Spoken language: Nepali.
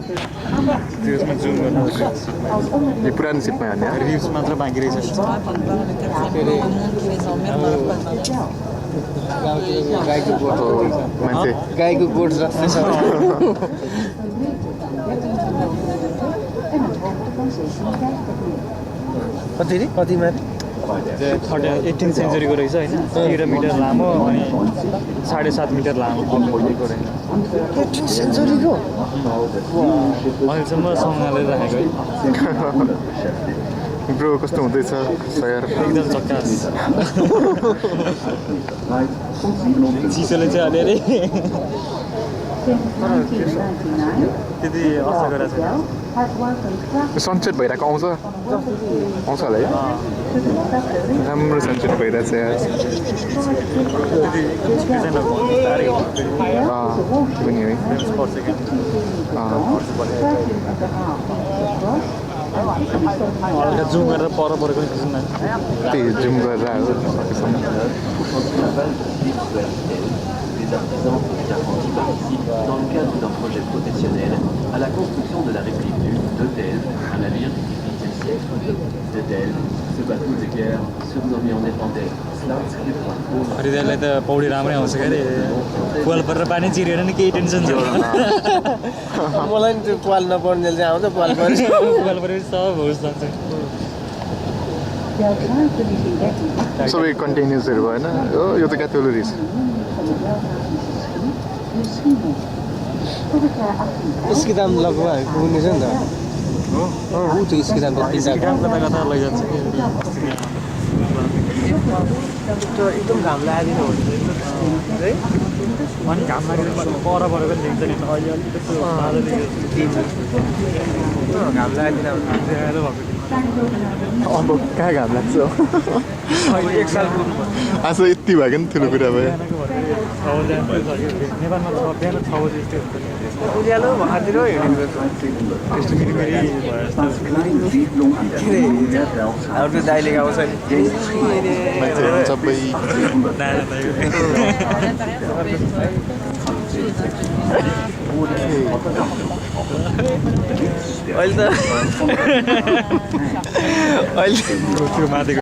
त्यसमा जुम गर्नु यो पुरानो सिपमा हान्ने रिभ्स मात्र बाँकी रहेछ मान्छे गाईको गोठ जस्तो छ कति रे कति मारे 18th सेन्चुरीको रहेछ होइन 13 मिटर लामो अनि 7.5 मिटर लामो रहेछ 18th सेन्चुरीको अहिलेसम्म सँगालेर राखेको है ब्रो कस्तो हुँदैछ सयर एकदम चक्कास चिसोले चाहिँ अलिअलि त्यति असर गरेको छैन सनसेट भइरहेको आउँछ होला है राम्रो सनसेट भइरहेछ यार पनि है हल्का जुम गरेर पर परेको नि खिच्नु त्यही जुम गरेर des artisans ont agrandi par ici dans le cadre d'un projet professionnel à la construction de la réplique de Delve, un navire du XVIIIe siècle. De Delve, ce bateau de guerre surnommé en néerlandais Sluitschip. हरिदालाई त पौडी राम्रै आउँछ के अरे पुवाल परेर पानी चिरेर नि केही टेन्सन छैन मलाई नि त्यो पाल नपर्ने चाहिँ आउँछ पाल पर्छ पुवाल परेपछि सब होस् जान्छ सबै कन्टिन्युसहरू भएन यो त क्याथोलो रहेछ यसको दाम लगभग हामी पुग्नेछ नि त ऊ त्यो यसको दाम त कता कता लैजान्छ एकदम घाम लागेन है अनि घाम लागेर पर परेको नि देख्छ नि अहिले अलिक त्यस्तो घाम लागेन अब कहाँ घाम लाग्छ एक साल आज यति भएको नि ठुलो कुरा भयो नेपालमा त बिहान 6 बजी यस्तै हुन्छ उज्यालो भएतिर हिँडेको त्यस्तो मिरिमिरी हाम्रो दाइले आउँछ नि सबै अहिले त अहिले त्यो माथिको